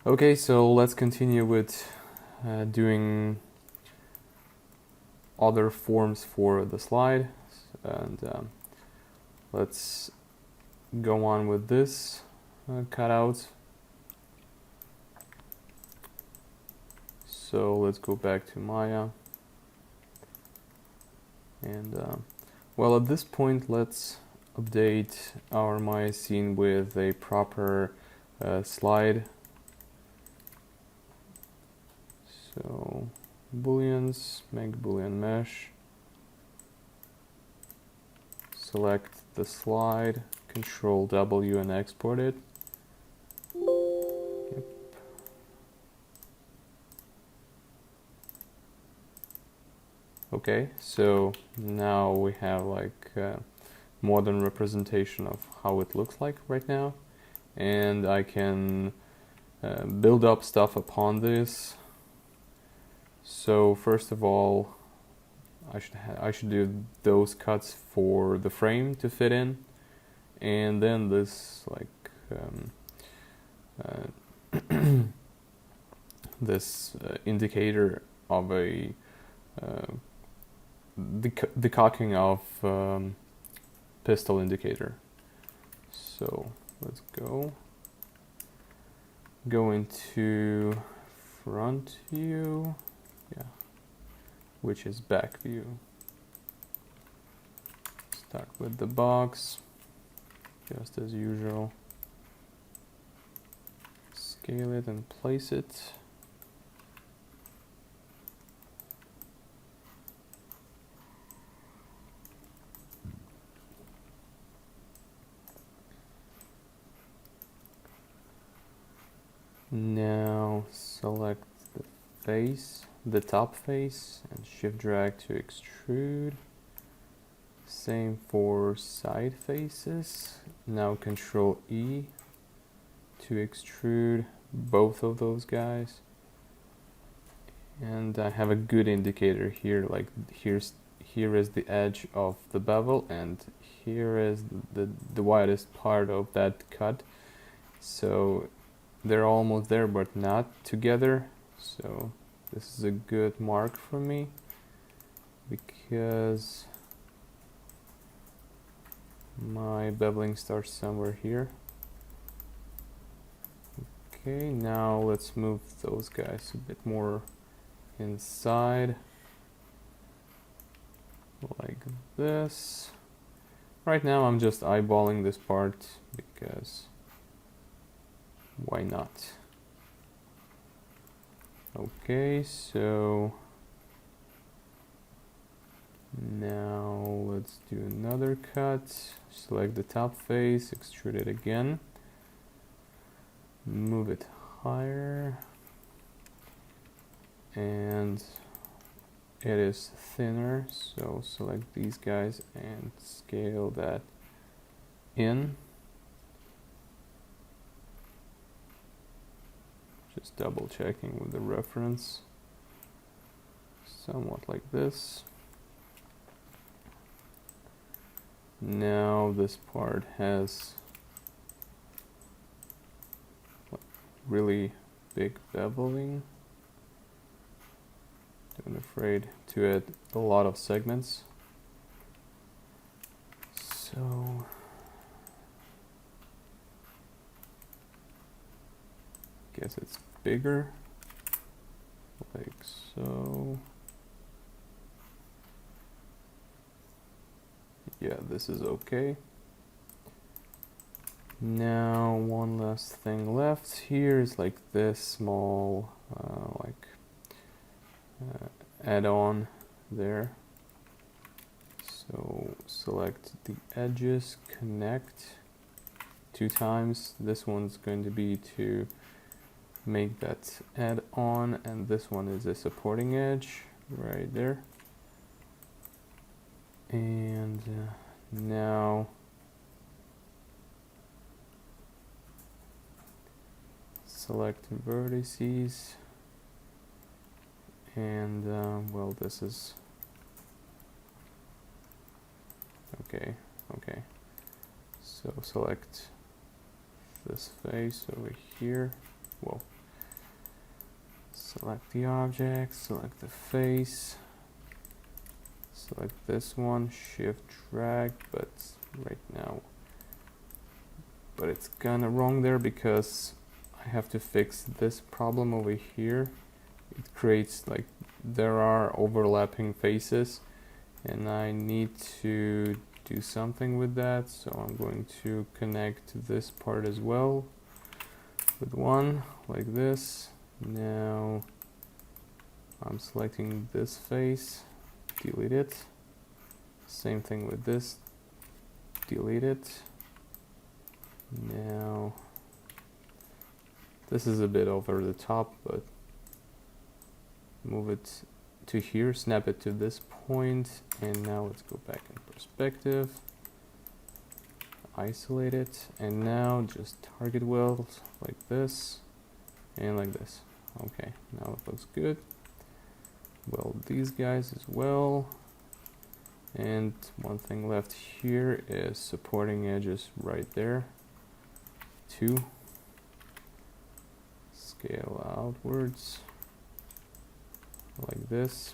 Okay, so let's continue with doing other forms for the slide, and let's go on with this cutout. So let's go back to Maya, and well, at this point let's update our Maya scene with a proper slide. So booleans, make boolean mesh, select the slide, Control W and export it. Yep. Okay, so now we have like a modern representation of how it looks like right now, and I can build up stuff upon this. So first of all, I should do those cuts for the frame to fit in, and then this like this indicator of a decocking of pistol indicator. So let's go into front view, yeah, which is back view. Start with the box, just as usual. Scale it and place it. Now select the face, the top face, and shift drag to extrude. Same for side faces. Now Control E to extrude both of those guys. And I have a good indicator here, like here is the edge of the bevel, and here is the widest part of that cut. So they're almost there but not together, so this is a good mark for me because my beveling starts somewhere here. Okay, now let's move those guys a bit more inside, like this. Right now I'm just eyeballing this part because why not? Okay, so now let's do another cut. Select the top face, extrude it again, move it higher, and it is thinner, so select these guys and scale that in. Just double checking with the reference, somewhat like this. Now this part has really big beveling. Don't be afraid to add a lot of segments. So guess it's bigger, like so. Yeah, this is okay. Now one last thing left here is like this small add-on there. So select the edges, connect 2 times. This one's going to be to make that add-on, and this one is a supporting edge right there. And now select vertices, and well, this is okay. So select this face over here. Well, Select the object, select the face, select this one, shift drag, but right now, but it's kinda wrong there because I have to fix this problem over here. It creates like there are overlapping faces and I need to do something with that, so I'm going to connect this part as well with one like this. Now I'm selecting this face, delete it. Same thing with this, delete it. Now this is a bit over the top, but move it to here, snap it to this point, and now let's go back in perspective, isolate it, and now just target weld like this and like this. Okay, now it looks good. Weld these guys as well, and one thing left here is supporting edges right there. 2, scale outwards like this.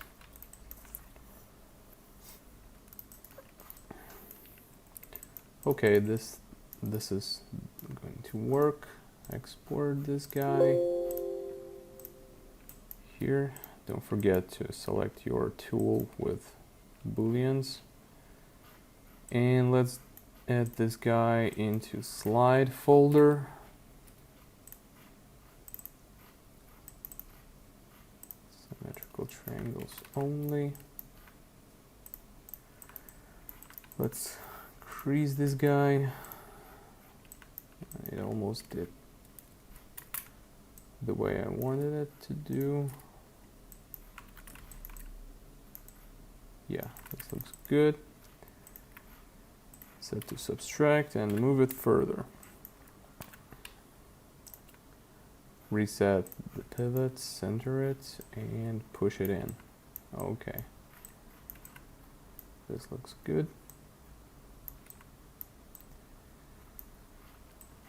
Okay, this is going to work. Export this guy here. Don't forget to select your tool with booleans, and let's add this guy into slide folder. Symmetrical triangles only. Let's crease this guy. It almost did the way I wanted it to do. Yeah, this looks good. Set to subtract and move it further. Reset the pivot, center it, and push it in. Okay. This looks good.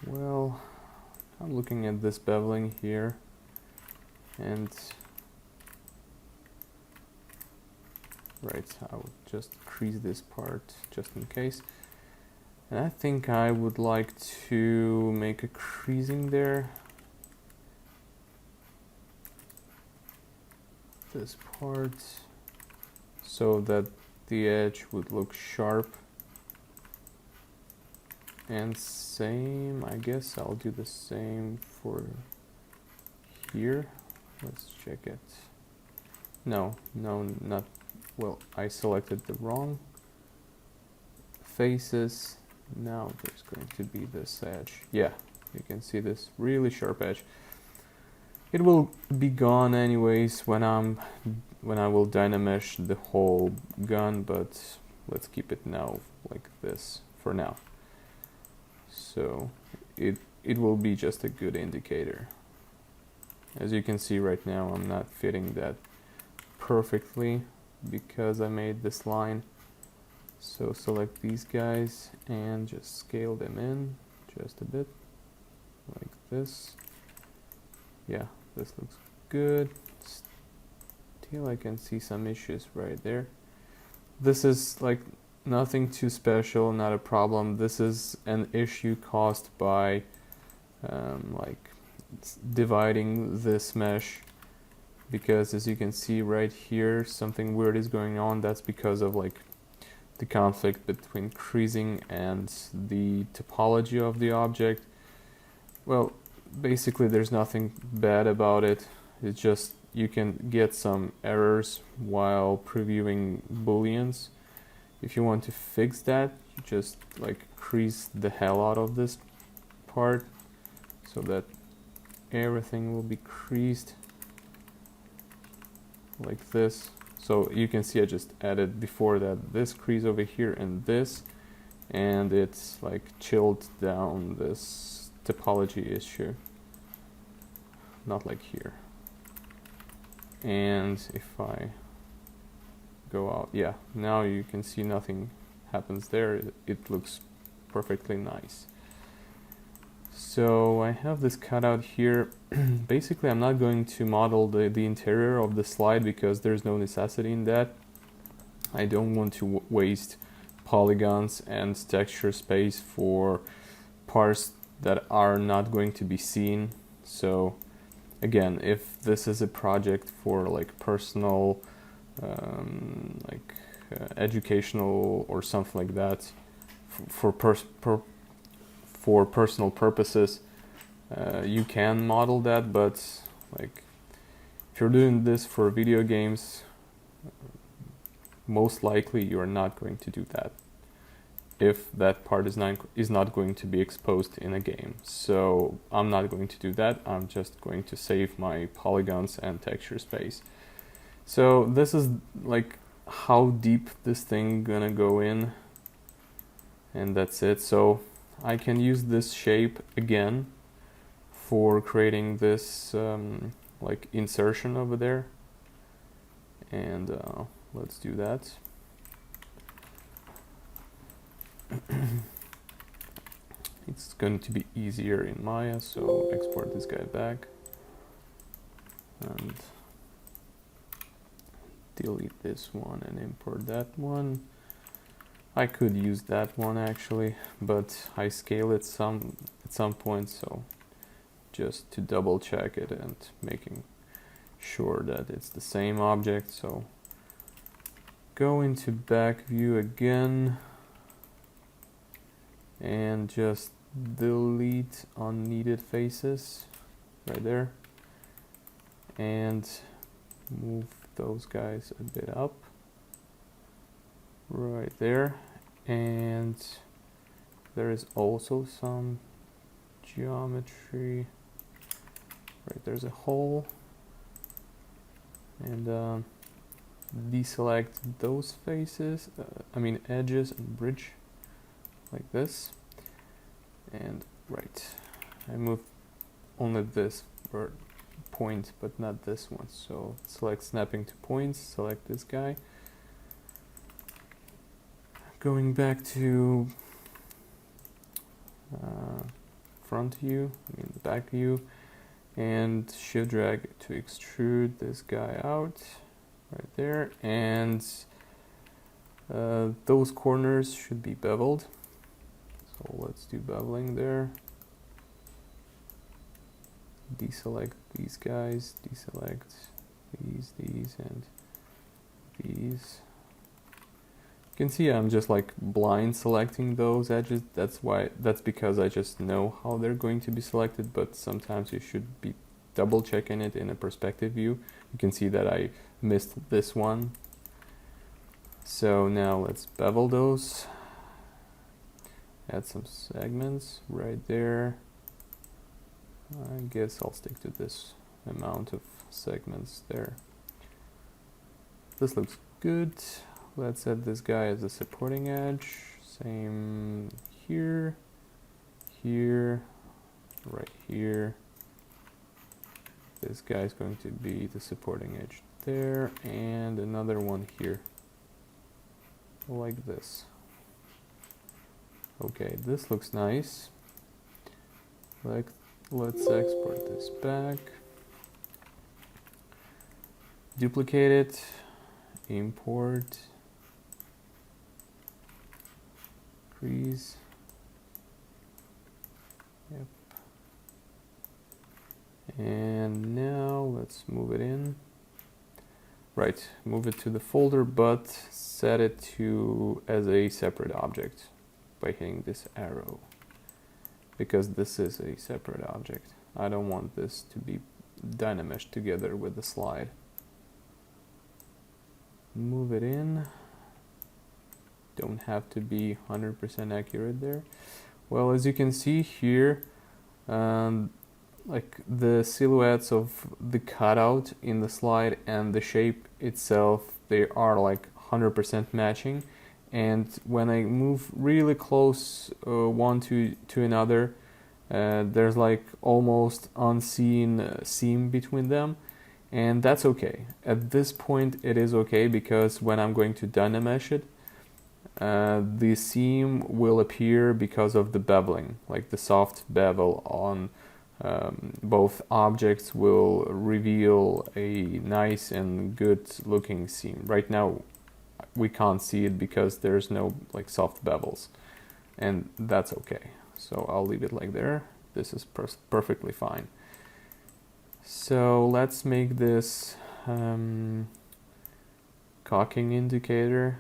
Well, I'm looking at this beveling here, and right, I would just crease this part just in case. And I think I would like to make a creasing there. This part, so that the edge would look sharp. And same, I guess I'll do the same for here. Let's check it. No, not, well, I selected the wrong faces. Now there's going to be this edge. Yeah, you can see this really sharp edge. It will be gone anyways when I will dynamesh the whole gun, but let's keep it now like this for now. So it will be just a good indicator. As you can see right now, I'm not fitting that perfectly because I made this line. So select these guys and just scale them in just a bit like this. Yeah, this looks good. Still I can see some issues right there. This is like nothing too special, not a problem. This is an issue caused by like dividing this mesh, because as you can see right here, something weird is going on. That's because of like the conflict between creasing and the topology of the object. Well, basically there's nothing bad about it. It's just you can get some errors while previewing booleans. If you want to fix that, you just like crease the hell out of this part so that everything will be creased like this. So you can see I just added before that this crease over here and this, and it's like chilled down this topology issue, not like here. And if I go out, yeah, now you can see nothing happens there. It looks perfectly nice. So I have this cutout here. Basically, I'm not going to model the interior of the slide because there's no necessity in that. I don't want to waste polygons and texture space for parts that are not going to be seen. So again, if this is a project for like personal, educational or something like that, for personal purposes, you can model that. But like if you're doing this for video games, most likely you are not going to do that if that part is not going to be exposed in a game. So I'm not going to do that. I'm just going to save my polygons and texture space. So this is like how deep this thing gonna go in, and that's it. So I can use this shape again for creating this like insertion over there, and let's do that. It's going to be easier in Maya, so export this guy back and delete this one and import that one. I could use that one actually, but I scale it at some point, so just to double check it and making sure that it's the same object. So go into back view again and just delete unneeded faces right there and move those guys a bit up right there. And there is also some geometry right there's a hole, and deselect those faces, edges and bridge like this. And right, I move only this point but not this one, so select snapping to points, select this guy, going back to front view, back view, and shift drag to extrude this guy out right there. And those corners should be beveled, so let's do beveling there. Deselect these guys, deselect these and these. You can see I'm just like blind selecting those edges. That's because I just know how they're going to be selected, but sometimes you should be double checking it in a perspective view. You can see that I missed this one. So now let's bevel those. Add some segments right there. I guess I'll stick to this amount of segments there. This looks good. Let's add this guy as a supporting edge. Same here, here, right here. This guy is going to be the supporting edge there, and another one here, like this. Okay, this looks nice. Let's export this back. Duplicate it, import, crease. Yep. And now let's move it in. Right, move it to the folder, but set it to as a separate object by hitting this arrow, because this is a separate object. I don't want this to be dynameshed together with the slide. Move it in. Don't have to be 100% accurate there. Well, as you can see here, like the silhouettes of the cutout in the slide and the shape itself, they are like 100% matching. And when I move really close one to another, there's like almost unseen seam between them, and that's okay. At this point it is okay, because when I'm going to Dynamesh it, the seam will appear because of the beveling, like the soft bevel on both objects will reveal a nice and good looking seam. Right now we can't see it because there's no like soft bevels, and that's okay. So I'll leave it like there. This is perfectly fine. So let's make this cocking indicator.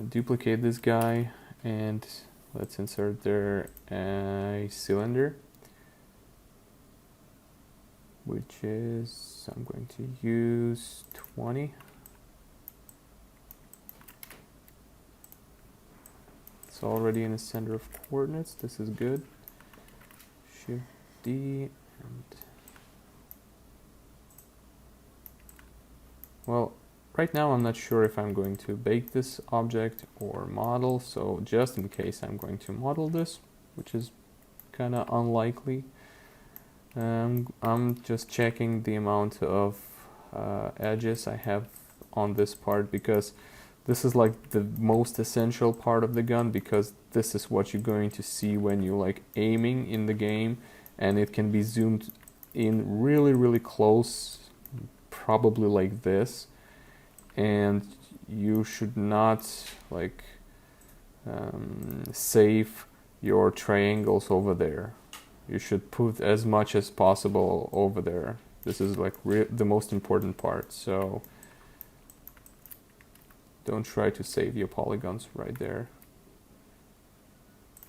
Duplicate this guy and let's insert there a cylinder, which is, I'm going to use 20. It's already in the center of coordinates. This is good. Shift D and, well, right now I'm not sure if I'm going to bake this object or model, so just in case I'm going to model this, which is kind of unlikely. I'm just checking the amount of edges I have on this part, because this is like the most essential part of the gun, because this is what you're going to see when you're like aiming in the game, and it can be zoomed in really close, probably like this, and you should not like save your triangles over there. You should put as much as possible over there. This is like the most important part, so don't try to save your polygons right there.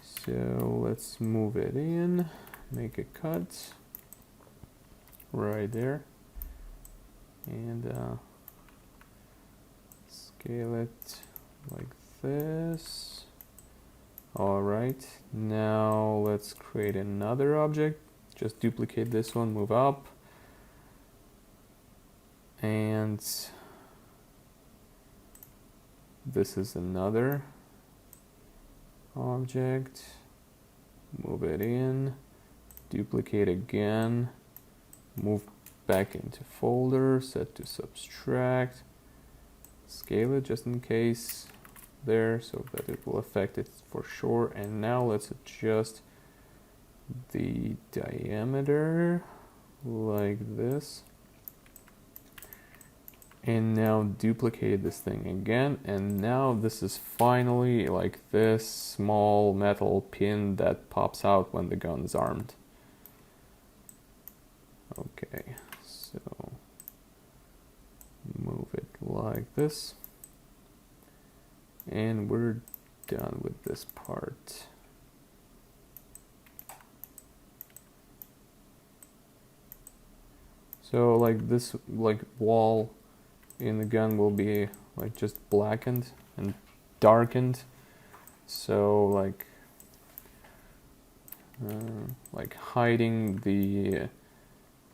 So let's move it in, make a cut right there, and scale it like this. Alright, now let's create another object. Just duplicate this one, move up, and this is another object. Move it in, duplicate again, move back into folder, set to subtract, scale it just in case there so that it will affect it for sure. And now let's adjust the diameter like this, and now duplicate this thing again, and now this is finally like this small metal pin that pops out when the gun is armed. Okay, so move it like this, and we're done with this part. So like this like wall in the gun will be like just blackened and darkened, so like hiding the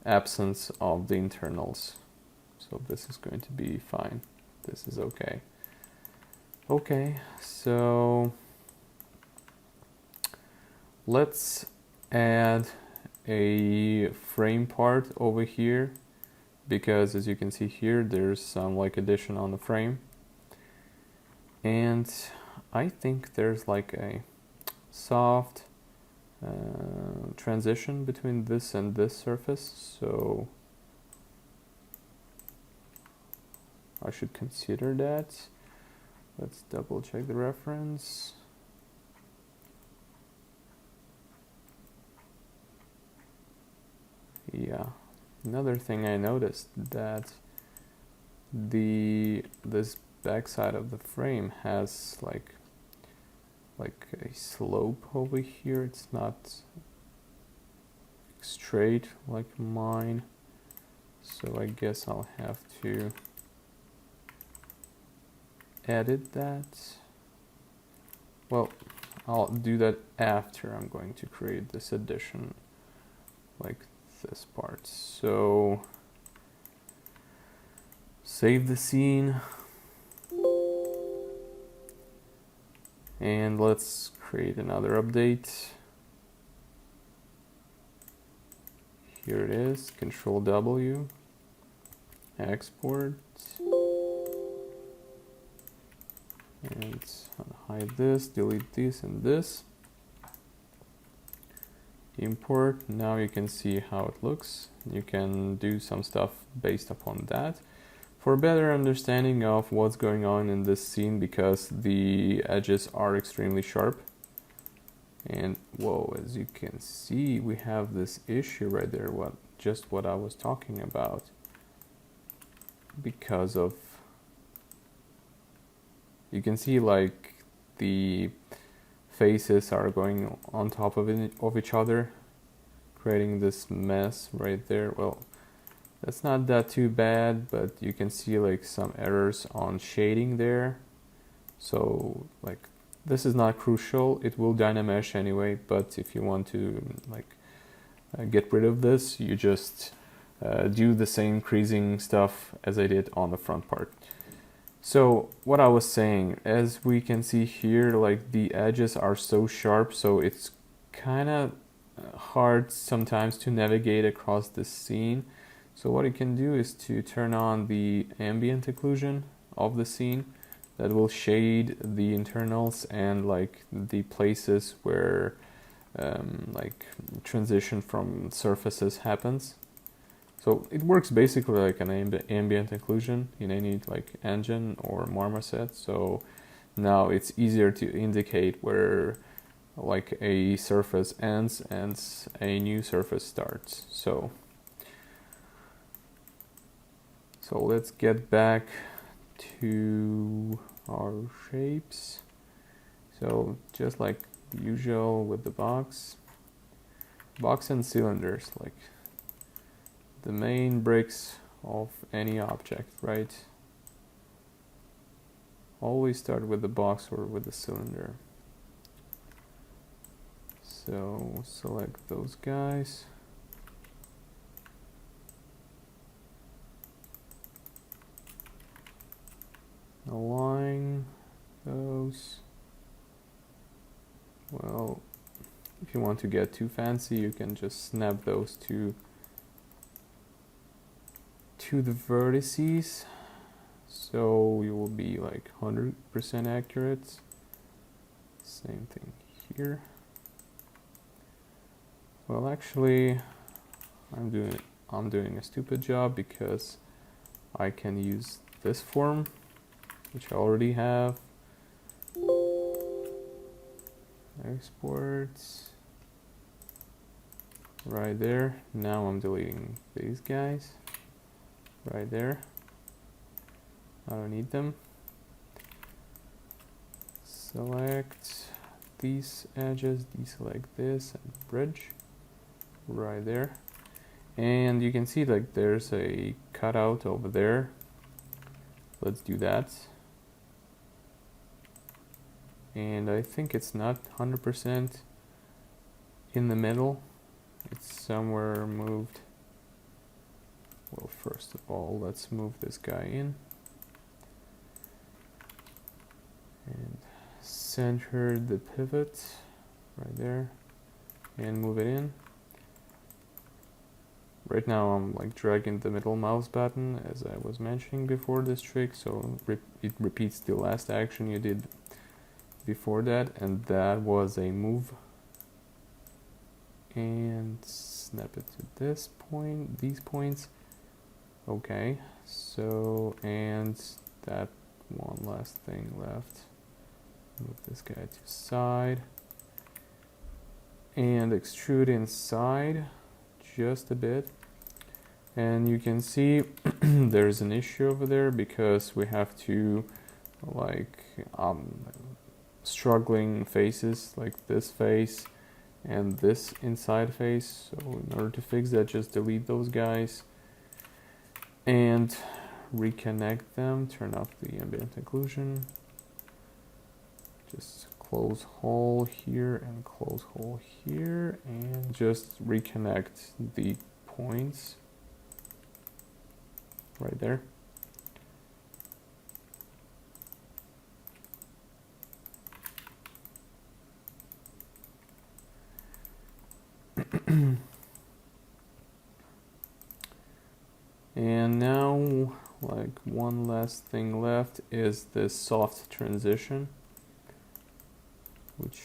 absence of the internals. So this is going to be fine. This is okay. Okay, so let's add a frame part over here, because as you can see here there's some like addition on the frame, and I think there's like a soft transition between this and this surface, so I should consider that. Let's double check the reference. Yeah, another thing I noticed that this backside of the frame has like a slope over here. It's not straight like mine, so I guess I'll have to edit that. Well, I'll do that after I'm going to create this addition, like this part. So save the scene, and let's create another update. Here it is, Control W, export, and hide this, delete this and this. Import. Now you can see how it looks. You can do some stuff based upon that. For a better understanding of what's going on in this scene, because the edges are extremely sharp, and whoa, as you can see, we have this issue right there, just what I was talking about, because of, you can see like the faces are going on top of each other, creating this mess right there. Well, that's not that too bad, but you can see like some errors on shading there. So like this is not crucial, it will Dynamesh anyway, but if you want to like get rid of this, you just do the same creasing stuff as I did on the front part. So what I was saying, as we can see here, like the edges are so sharp, so it's kind of hard sometimes to navigate across this scene. So what you can do is to turn on the ambient occlusion of the scene. That will shade the internals and like the places where like transition from surfaces happens. So it works basically like an ambient occlusion in any like engine or marmoset. So now it's easier to indicate where like a surface ends and a new surface starts. So let's get back to our shapes. So just like usual with the box and cylinders, like the main bricks of any object, right? Always start with the box or with the cylinder. So select those guys. Align those. Well, if you want to get too fancy, you can just snap those to the vertices, so you will be like 100% accurate. Same thing here. Well, actually, I'm doing a stupid job, because I can use this form, which I already have. Exports. Right there. Now I'm deleting these guys. Right there. I don't need them. Select these edges, deselect this, and bridge. Right there. And you can see like there's a cutout over there. Let's do that. And I think it's not 100% in the middle. It's somewhere moved. Well, first of all, let's move this guy in. And center the pivot right there. And move it in. Right now I'm like dragging the middle mouse button, as I was mentioning before this trick, so it repeats the last action you did before that, and that was a move. And snap it to this point, these points. Okay, so, and that one last thing left. Move this guy to side. And extrude inside just a bit. And you can see there's an issue over there, because we have to like struggling faces, like this face and this inside face. So in order to fix that, just delete those guys and reconnect them. Turn off the ambient occlusion. Just close hole here and close hole here, and just reconnect the points right there. And now like one last thing left is this soft transition, which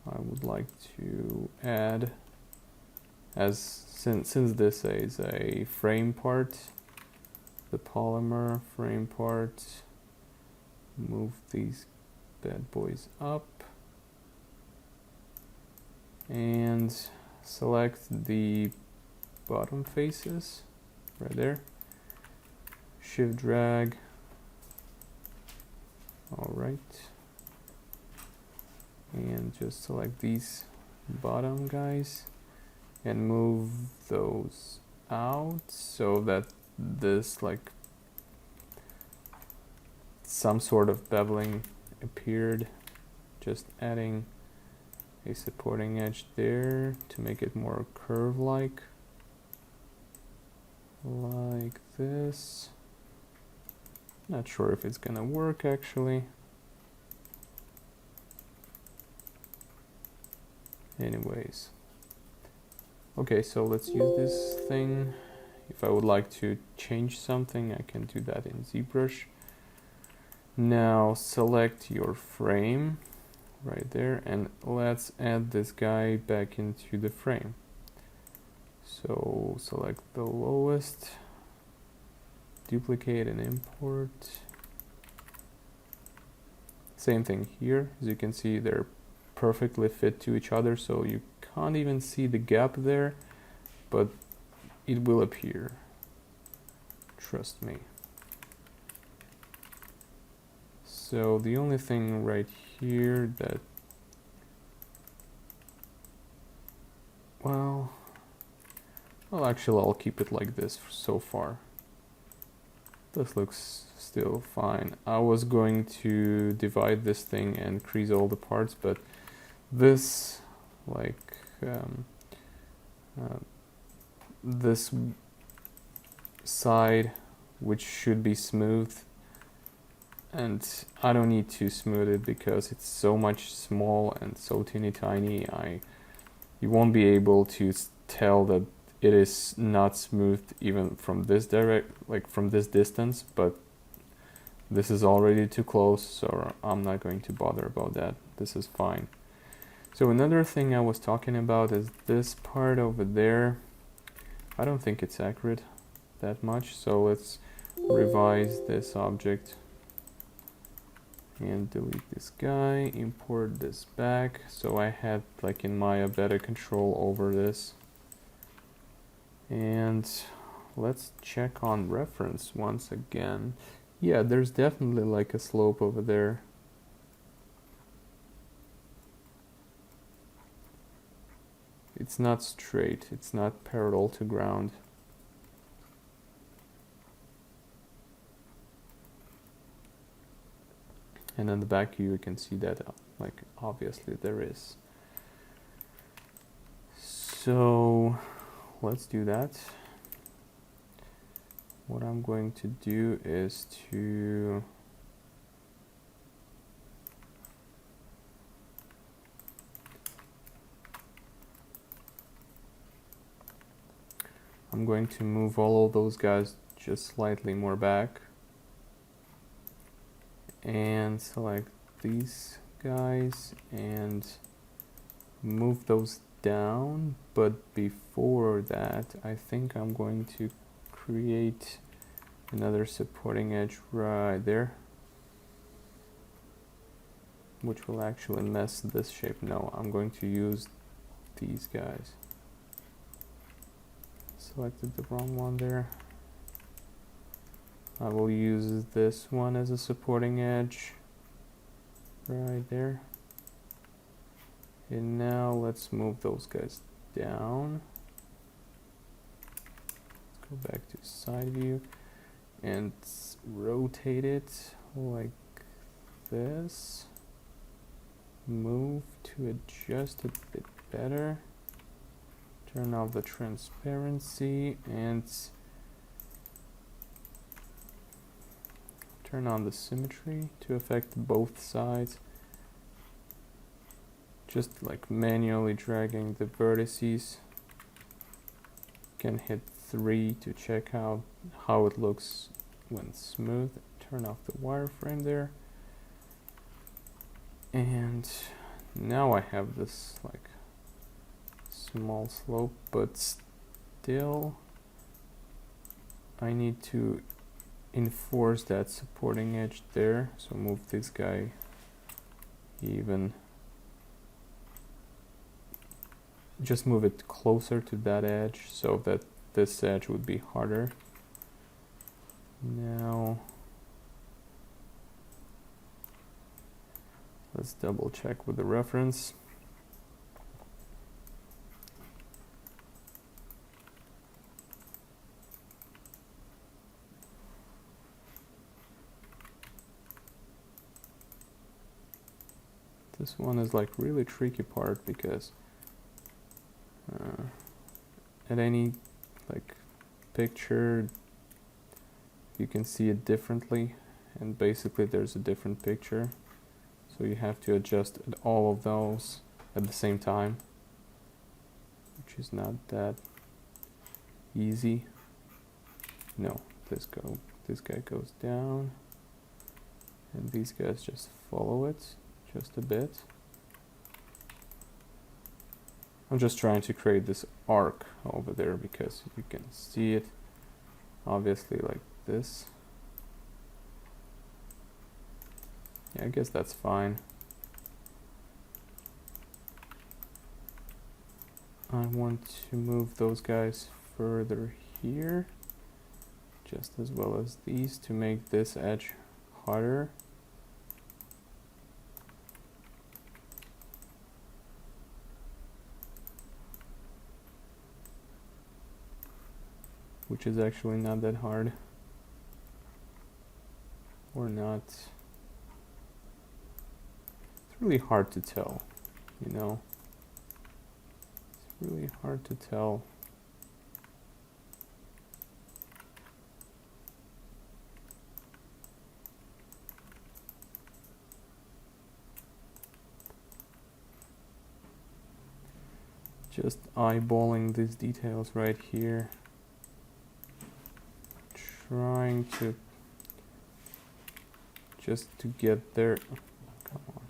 I would like to add as since this is a frame part, the polymer frame part, move these bad boys up and select the bottom faces right there, shift drag, all right, and just select these bottom guys and move those out so that this like some sort of beveling appeared, just adding a supporting edge there to make it more curve-like, like this. Not sure if it's gonna work actually. Anyways, okay, so let's use this thing. If I would like to change something, I can do that in ZBrush. Now select your frame right there and let's add this guy back into the frame. So select the lowest, duplicate and import. Same thing here. As you can see, they're perfectly fit to each other, so you can't even see the gap there, but it will appear. Trust me. So the only thing right here that, well, actually I'll keep it like this so far. This looks still fine. I was going to divide this thing and crease all the parts, but this, like, this side, which should be smooth, and I don't need to smooth it because it's so much small and so teeny tiny. You won't be able to tell that it is not smooth even from this from this distance, but this is already too close, so I'm not going to bother about that. This is fine. So another thing I was talking about is this part over there. I don't think it's accurate that much, so let's revise this object and delete this guy, import this back, so I had like in Maya better control over this. And let's check on reference once again. Yeah, there's definitely like a slope over there. It's not straight, it's not parallel to ground. And on the back view you can see that like obviously there is. So let's do that. What I'm going to do is I'm going to move all of those guys just slightly more back and select these guys and move those down, but before that I think I'm going to create another supporting edge right there, which will actually mess this shape. No, I'm going to use these guys. Selected the wrong one there. I will use this one as a supporting edge right there. And now let's move those guys down. Let's go back to side view and rotate it like this. Move to adjust a bit better. Turn off the transparency and turn on the symmetry to affect both sides. Just like manually dragging the vertices. You can hit 3 to check out how it looks went smooth. Turn off the wireframe there. And now I have this like small slope, but still I need to enforce that supporting edge there. So move this guy even, just move it closer to that edge so that this edge would be harder. Now let's double check with the reference. This one is like really tricky part because at any like picture you can see it differently, and basically there's a different picture, so you have to adjust all of those at the same time, which is not that easy. No, this guy goes down and these guys just follow it just a bit. I'm just trying to create this arc over there because you can see it obviously like this. Yeah, I guess that's fine. I want to move those guys further here, just as well as these, to make this edge harder. Which is actually not that hard. Or not. It's really hard to tell, you know. It's really hard to tell. Just eyeballing these details right here. Trying to just to get there. Come on.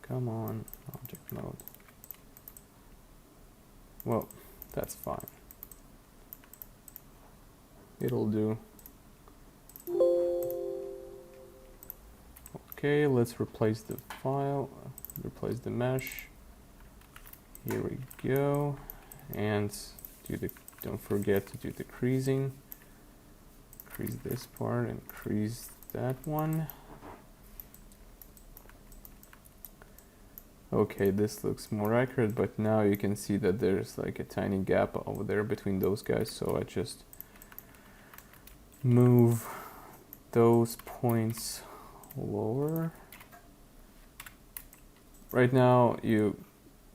Come on, object mode. Well, that's fine. It'll do. Okay, let's replace the file, replace the mesh. Here we go. And don't forget to do the creasing. Crease this part and crease that one. Okay, this looks more accurate, but now you can see that there's like a tiny gap over there between those guys, so I just move those points lower. Right now you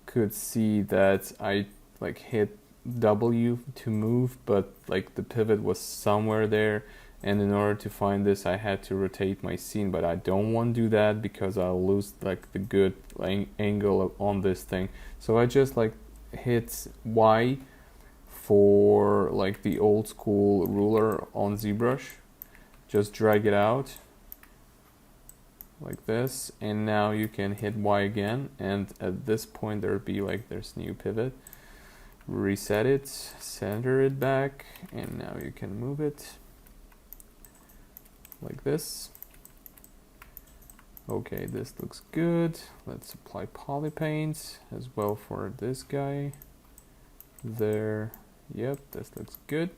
could see that I like hit W to move, but like the pivot was somewhere there, and in order to find this I had to rotate my scene, but I don't want to do that because I'll lose like the good angle on this thing. So I just like hit Y for like the old school ruler on ZBrush, just drag it out like this, and now you can hit Y again, and at this point there'd be like there's new pivot. Reset it, center it back, and now you can move it like this. Okay, this looks good. Let's apply poly paint as well for this guy. There, yep, this looks good.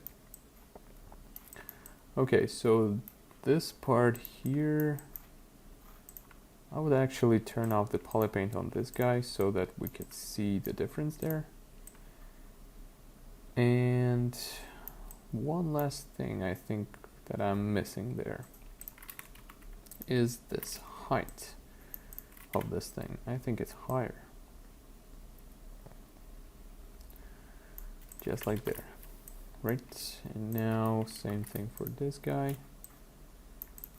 Okay, so this part here, I would actually turn off the poly paint on this guy so that we could see the difference there. And one last thing I think that I'm missing there is this height of this thing. I think it's higher. Just like there. Right, and now same thing for this guy.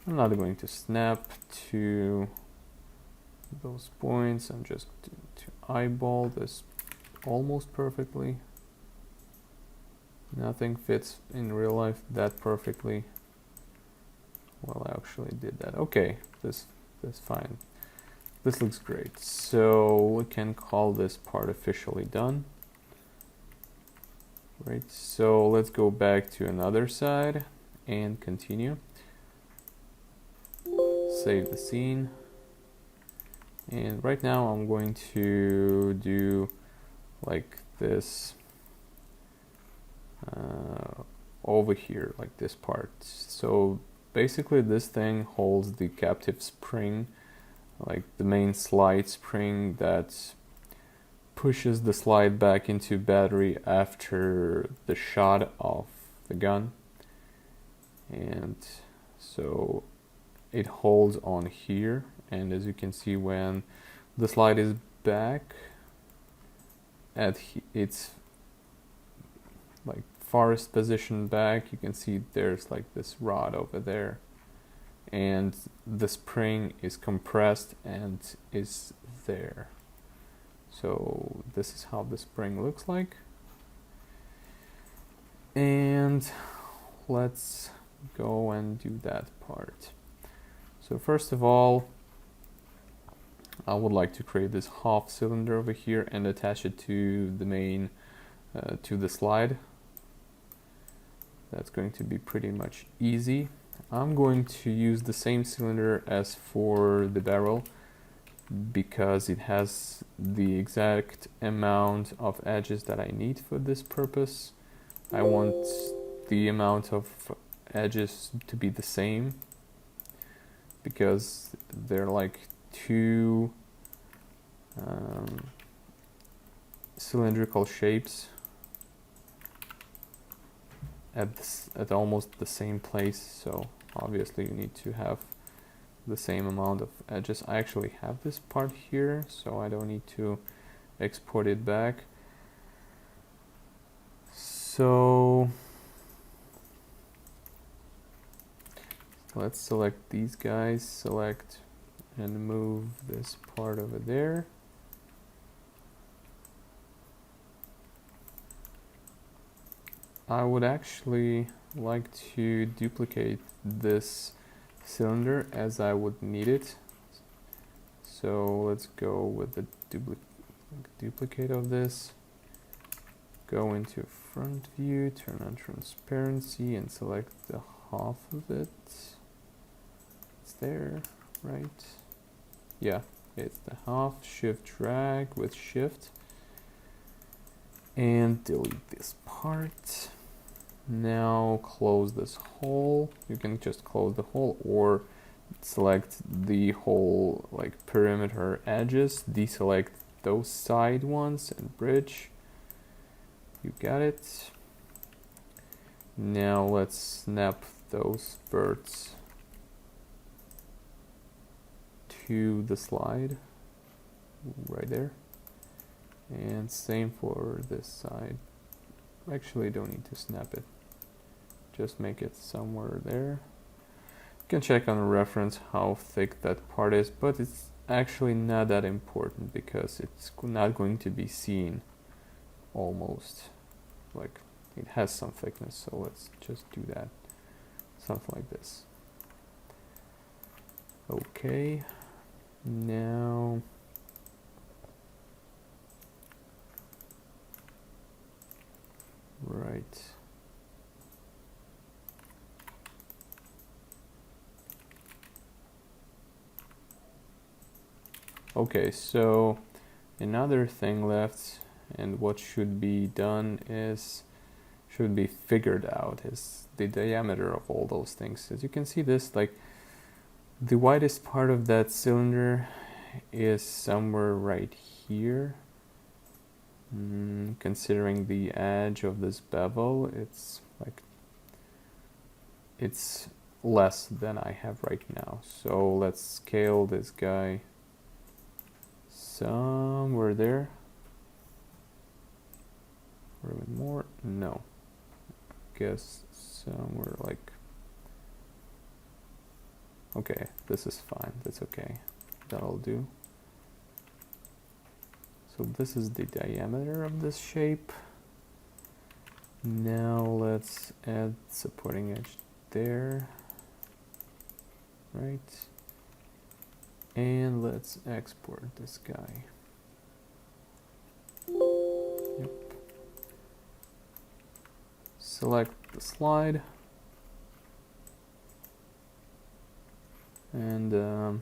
I'm not going to snap to those points. I'm just to eyeball this almost perfectly. Nothing fits in real life that perfectly. Well, I actually did that. Okay, this fine. This looks great. So we can call this part officially done. Right, so let's go back to another side and continue. Save the scene. And right now I'm going to do like this over here, like this part. So basically this thing holds the captive spring, like the main slide spring that pushes the slide back into battery after the shot of the gun. And so it holds on here, and as you can see, when the slide is back at its like farthest position back, you can see there's like this rod over there, and the spring is compressed and is there. So this is how the spring looks like. And let's go and do that part. So first of all, I would like to create this half cylinder over here and attach it to the main, to the slide. That's going to be pretty much easy. I'm going to use the same cylinder as for the barrel because it has the exact amount of edges that I need for this purpose. I want the amount of edges to be the same because they're like two cylindrical shapes at almost the same place, so obviously you need to have the same amount of edges. I actually have this part here, so I don't need to export it back. So let's select these guys, select and move this part over there. I would actually like to duplicate this cylinder as I would need it. So let's go with the duplicate of this. Go into front view, turn on transparency and select the half of it. It's there, right? Yeah, it's the half. Shift drag with shift. And delete this part. Now close this hole. You can just close the hole or select the whole like perimeter edges, deselect those side ones and bridge. You got it. Now let's snap those verts to the slide right there. And same for this side. Actually don't need to snap it. Just make it somewhere there. You can check on a reference how thick that part is, but it's actually not that important because it's not going to be seen almost. Like it has some thickness, so let's just do that. Something like this. Okay. Now right. Okay, so another thing left, and what should be done is, should be figured out, is the diameter of all those things. As you can see, this, like, the widest part of that cylinder is somewhere right here. Considering the edge of this bevel, it's like, it's less than I have right now. So let's scale this guy somewhere there. Or even more? No. Guess somewhere like, okay, this is fine, that's okay. That'll do. So this is the diameter of this shape. Now let's add supporting edge there, right? And let's export this guy. Yep. Select the slide and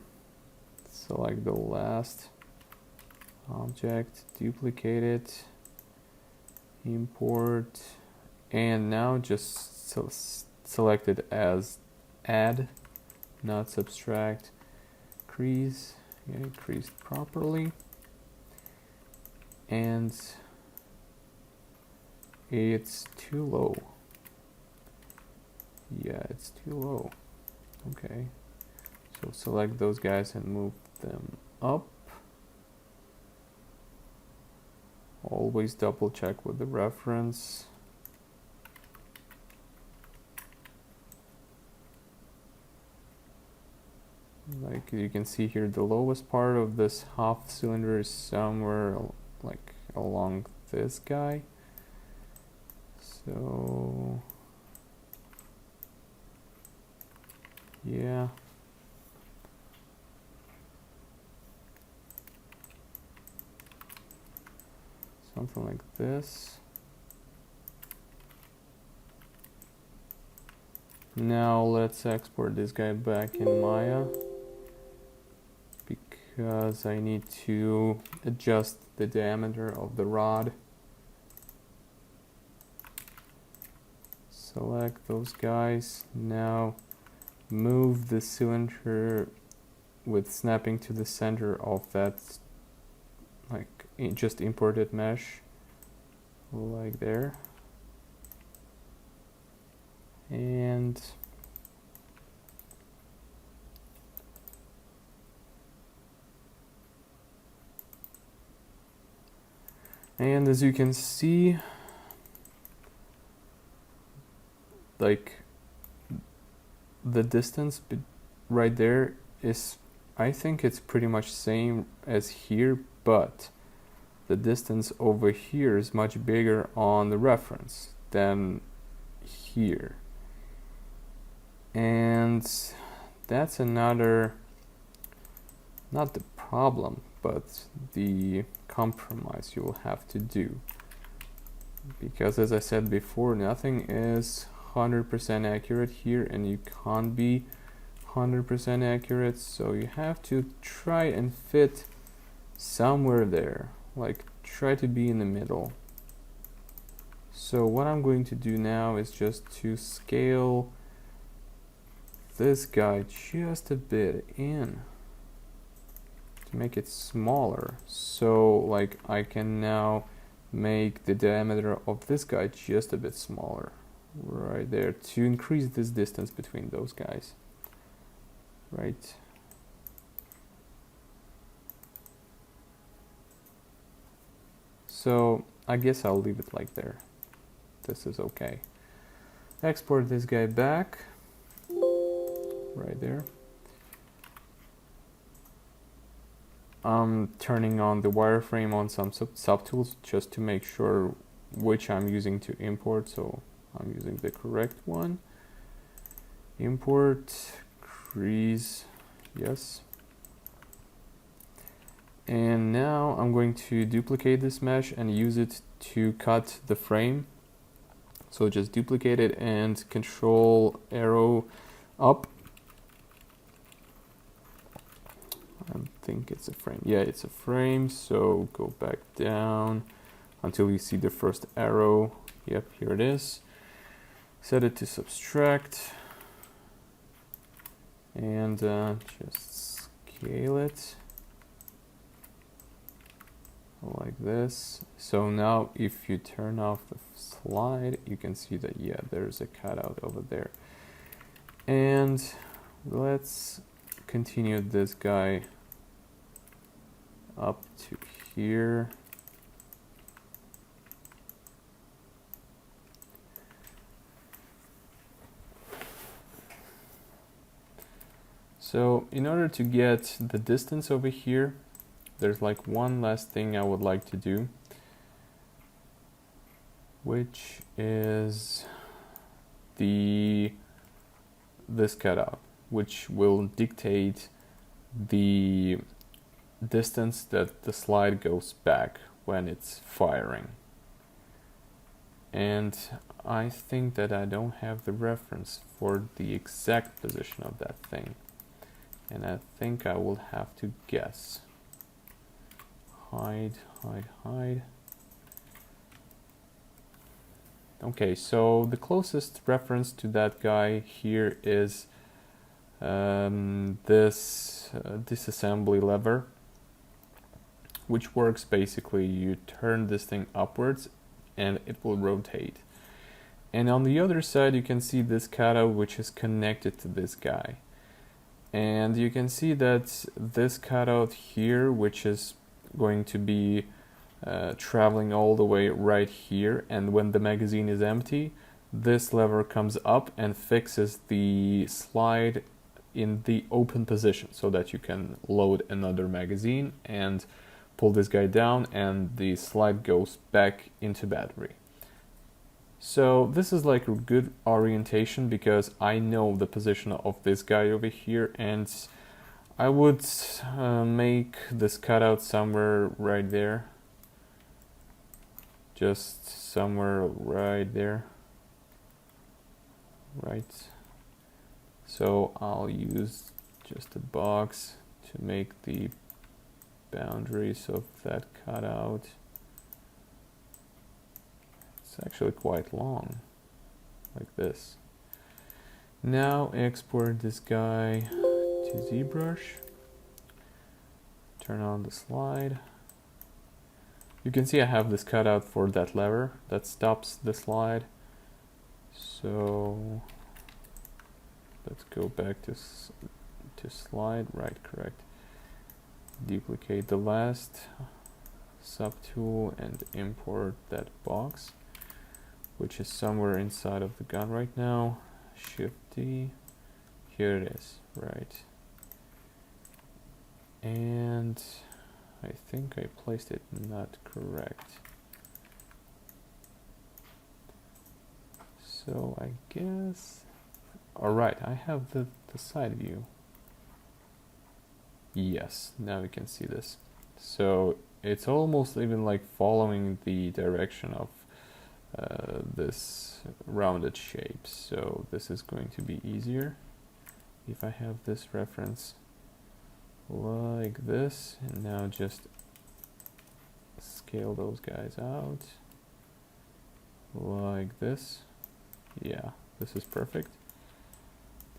select the last object, duplicate it, import, and now just select it as add, not subtract, crease, yeah, creased properly, and it's too low. Yeah, it's too low. Okay, so select those guys and move them up. Always double check with the reference. Like you can see here, the lowest part of this half cylinder is somewhere like along this guy. So yeah. Something like this. Now let's export this guy back in Maya, because I need to adjust the diameter of the rod. Select those guys. Now move the cylinder with snapping to the center of that, like just imported mesh, like there. And as you can see, like the distance right there is, I think it's pretty much same as here, but the distance over here is much bigger on the reference than here. And that's another, not the problem, but the compromise you will have to do. Because as I said before, nothing is 100% accurate here, and you can't be 100% accurate, so you have to try and fit somewhere there, like try to be in the middle. So what I'm going to do now is just to scale this guy just a bit in to make it smaller, so like I can now make the diameter of this guy just a bit smaller right there to increase this distance between those guys, right? So I guess I'll leave it like there. This is okay. Export this guy back right there. I'm turning on the wireframe on some subtools just to make sure which I'm using to import, so I'm using the correct one. Import, crease, yes. And now I'm going to duplicate this mesh and use it to cut the frame. So just duplicate it and control arrow up. I think it's a frame. Yeah, it's a frame. So go back down until you see the first arrow. Yep, here it is. Set it to subtract and just scale it like this. So now if you turn off the slide, you can see that, yeah, there's a cutout over there. And let's continue this guy up to here. So in order to get the distance over here, there's like one last thing I would like to do. which is this cutout, which will dictate the distance that the slide goes back when it's firing. And I think that I don't have the reference for the exact position of that thing, and I think I will have to guess. Hide. Okay, so the closest reference to that guy here is this disassembly lever, which works basically, you turn this thing upwards and it will rotate. And on the other side you can see this cutout which is connected to this guy. And you can see that this cutout here, which is going to be traveling all the way right here, and when the magazine is empty, this lever comes up and fixes the slide in the open position so that you can load another magazine and pull this guy down and the slide goes back into battery. So this is like a good orientation because I know the position of this guy over here, and I would make this cutout somewhere right there. Just somewhere right there. Right. So I'll use just a box to make the boundaries of that cutout. It's actually quite long, like this. Now export this guy to ZBrush. Turn on the slide. You can see I have this cutout for that lever that stops the slide. So let's go back to slide, right, correct. Duplicate the last subtool and import that box, which is somewhere inside of the gun right now. Shift D, here it is, right. And I think I placed it not correct. So I guess, alright, I have the side view. Yes, now we can see this. So it's almost even like following the direction of this rounded shape. So this is going to be easier if I have this reference like this, and now just scale those guys out like this. Yeah, this is perfect.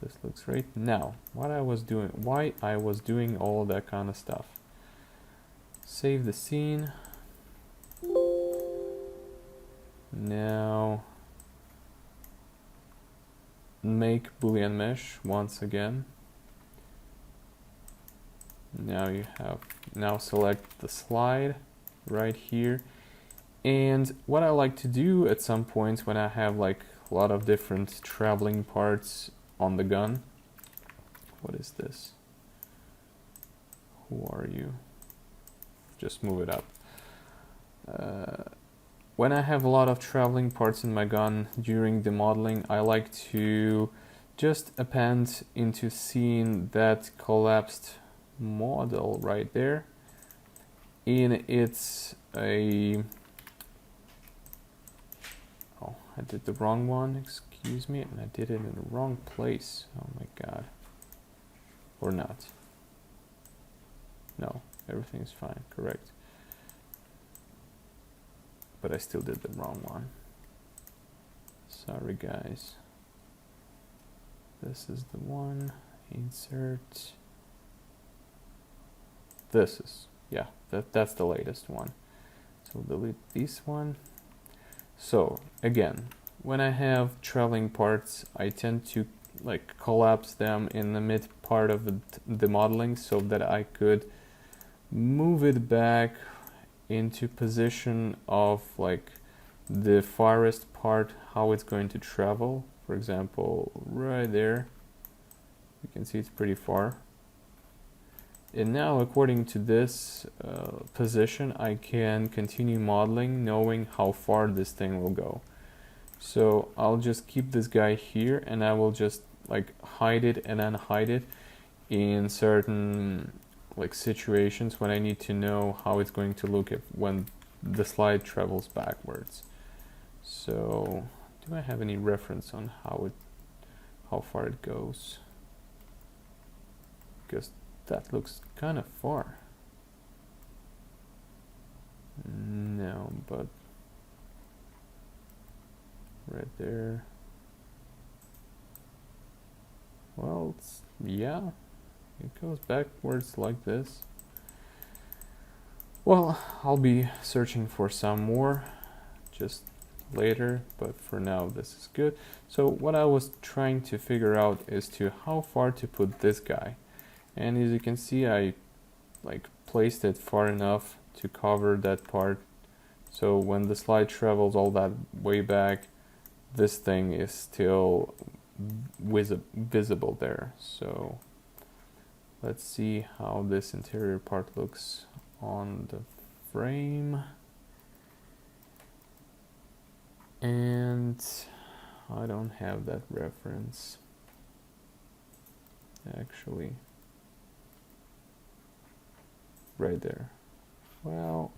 This looks great. Now, why I was doing all that kind of stuff. Save the scene. Now make Boolean mesh once again. Now select the slide right here. And what I like to do at some points when I have like a lot of different traveling parts on the gun. What is this? Who are you? Just move it up. When I have a lot of traveling parts in my gun during the modeling, I like to just append into scene that collapsed model right there in its I did the wrong one, excuse me, and I did it in the wrong place. Oh my god. Or not. No, everything's fine, correct. But I still did the wrong one. Sorry guys. This is the one. Insert. This is, yeah, that's the latest one. So delete this one. So again, when I have traveling parts, I tend to like collapse them in the mid part of the modeling so that I could move it back into position of like the farthest part, how it's going to travel. For example, right there, you can see it's pretty far. And now, according to this position, I can continue modeling knowing how far this thing will go. So I'll just keep this guy here, and I will just like hide it and unhide it in certain like situations when I need to know how it's going to look when the slide travels backwards. So do I have any reference on how far it goes? Because that looks kind of far. No, but right there. Well, yeah, it goes backwards like this. Well, I'll be searching for some more just later, but for now this is good. So what I was trying to figure out is how far to put this guy. And as you can see, I like placed it far enough to cover that part. So when the slide travels all that way back, this thing is still visible there. So let's see how this interior part looks on the frame. And I don't have that reference actually. Right there. Well,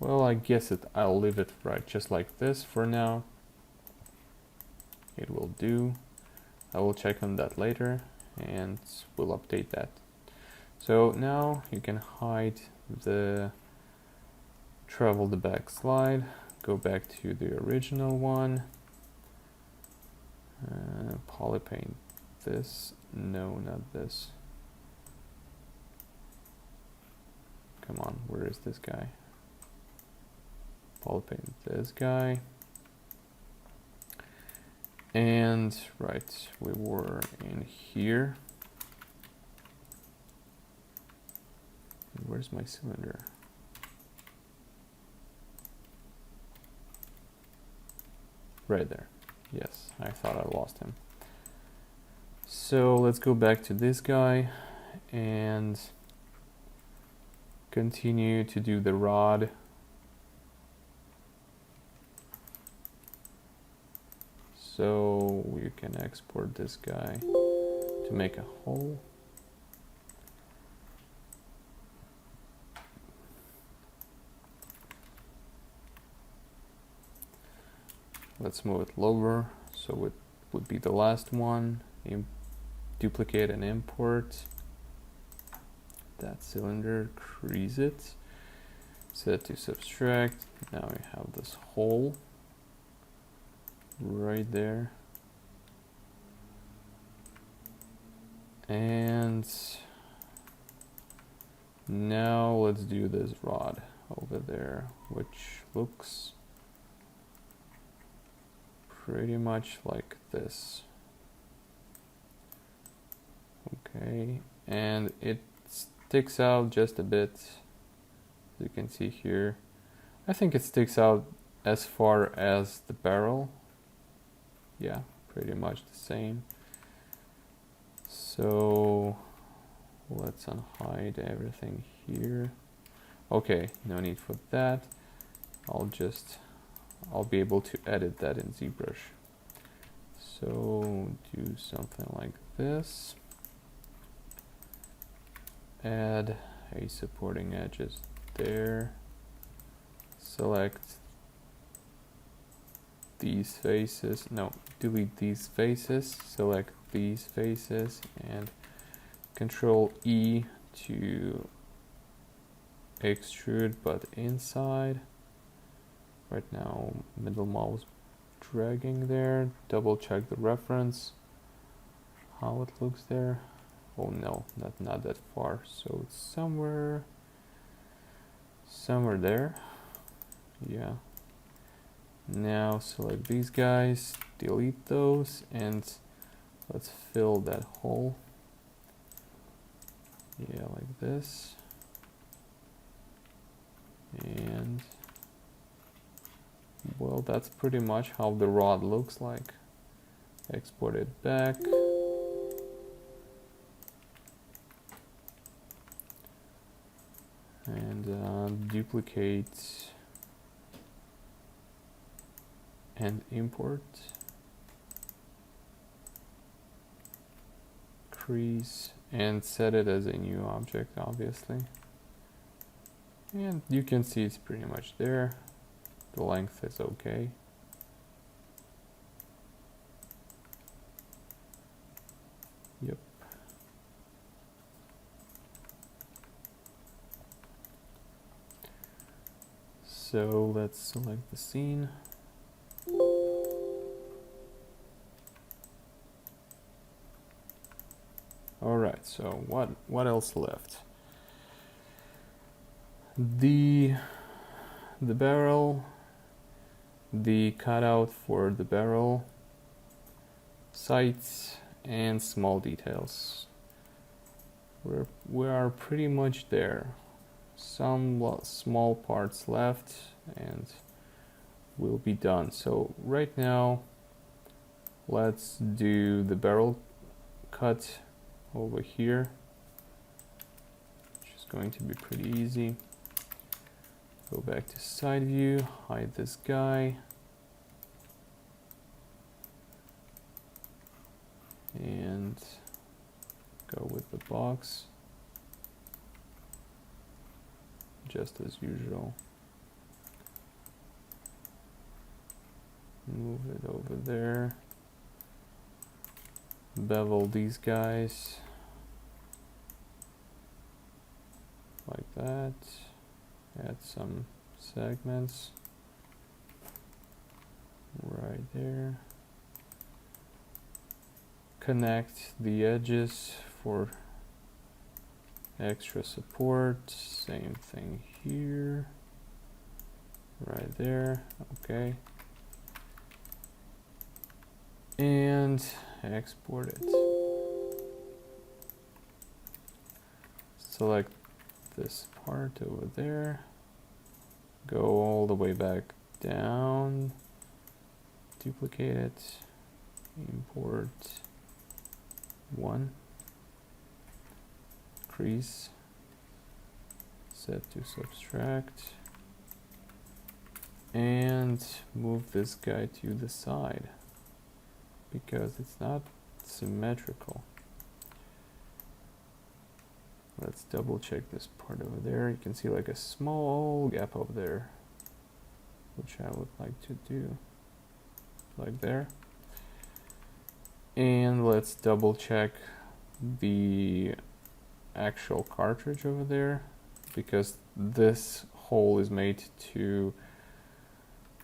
I guess I'll leave it right just like this for now. It will do. I will check on that later and we'll update that. So now you can hide the travel the back slide, go back to the original one, polypaint this, no, not this. Come on, where is this guy? Polypaint this guy. And right, we were in here. Where's my cylinder? Right there. Yes, I thought I lost him. So let's go back to this guy and continue to do the rod. So we can export this guy to make a hole. Let's move it lower so it would be the last one. Duplicate and import that cylinder, crease it, set to subtract. Now we have this hole right there. And now let's do this rod over there, which looks pretty much like this. Okay, and it sticks out just a bit, as you can see here. I think it sticks out as far as the barrel. Yeah, pretty much the same. So let's unhide everything here. Okay, no need for that. I'll be able to edit that in ZBrush. So do something like this. Add a supporting edges there. Select these faces. No, delete these faces. Select these faces and Control E to extrude, but inside. Right now, middle mouse dragging there. Double check the reference. How it looks there. Oh no, not that far. So it's somewhere there. Yeah. Now select these guys, delete those, and let's fill that hole. Yeah, like this. And well, that's pretty much how the rod looks like. export it back. And duplicate and import. Crease and set it as a new object, obviously. And you can see it's pretty much there. The length is okay. Yep. So let's select the scene. All right, so what else left? The barrel, the cutout for the barrel, sights, and small details. We are pretty much there. Some small parts left and we'll be done. So right now let's do the barrel cut over here, which is going to be pretty easy. Go back to side view, hide this guy, and go with the box, just as usual. Move it over there. Bevel these guys like that. Add some segments right there. Connect the edges for extra support. Same thing here. Right there. Okay. And export it. Select this part over there, go all the way back down, duplicate it, import one, crease, set to subtract, and move this guy to the side because it's not symmetrical. Let's double check this part over there. You can see like a small gap over there, which I would like to do like there. And let's double check the actual cartridge over there, because this hole is made to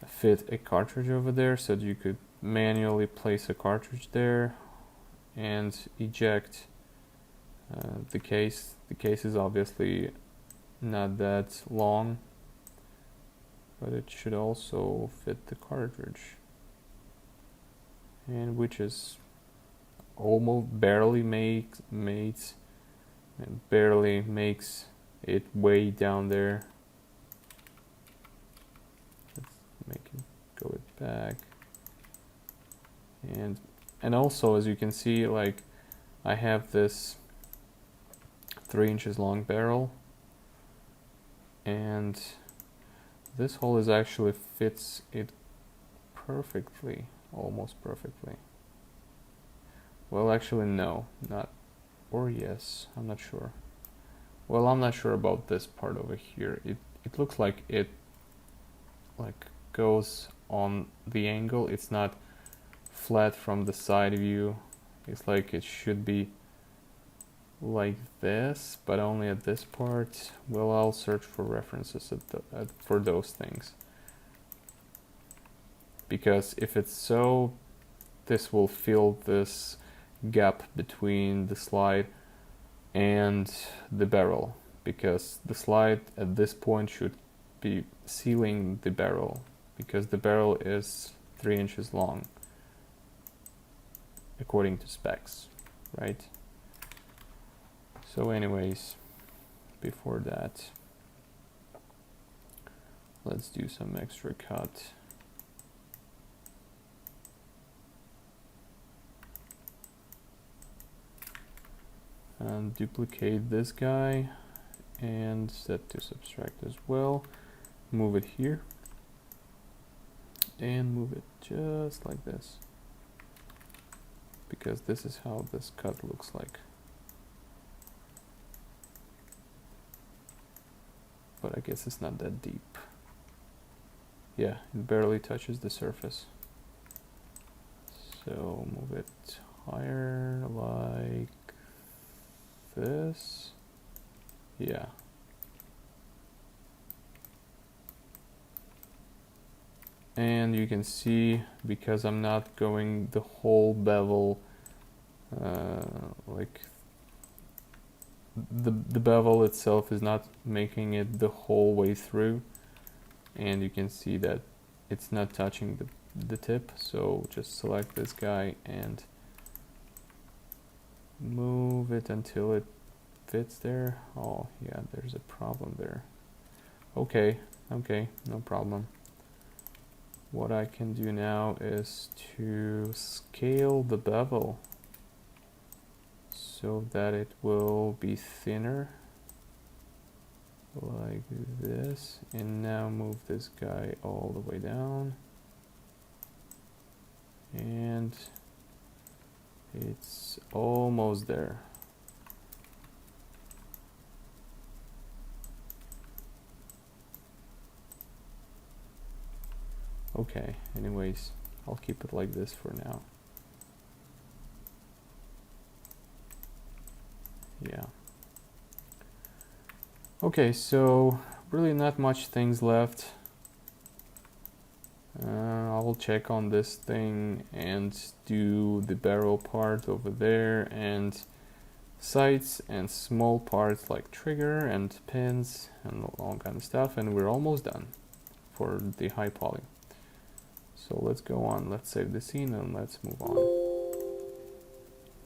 fit a cartridge over there, so that you could manually place a cartridge there and eject the case. The case is obviously not that long, but it should also fit the cartridge, and which is almost barely makes it way down there. Let's make it go it back, and also, as you can see, like I have this 3 inches long barrel, and this hole is actually fits it perfectly, almost perfectly. Well, actually no, not, or yes, I'm not sure. Well, I'm not sure about this part over here. It looks like it like goes on the angle. It's not flat from the side view. It's like it should be like this, but only at this part. Well, I'll search for references for those things, because if it's so, this will fill this gap between the slide and the barrel, because the slide at this point should be sealing the barrel, because the barrel is 3 inches long according to specs, right? So anyways, before that, let's do some extra cut. and duplicate this guy and set to subtract as well. Move it here and move it just like this, because this is how this cut looks like. But I guess it's not that deep. Yeah, it barely touches the surface. So move it higher like this. Yeah. And you can see, because I'm not going the whole bevel, like the bevel itself is not making it the whole way through, and you can see that it's not touching the tip. So just select this guy and move it until it fits there. Oh yeah, there's a problem there. Okay, no problem. What I can do now is to scale the bevel so that it will be thinner, like this. And now move this guy all the way down. And it's almost there. Okay, anyways, I'll keep it like this for now. Yeah. Okay, so really not much things left. I'll check on this thing and do the barrel part over there, and sights and small parts like trigger and pins and all kind of stuff, and we're almost done for the high poly. So let's go on, let's save the scene and let's move on.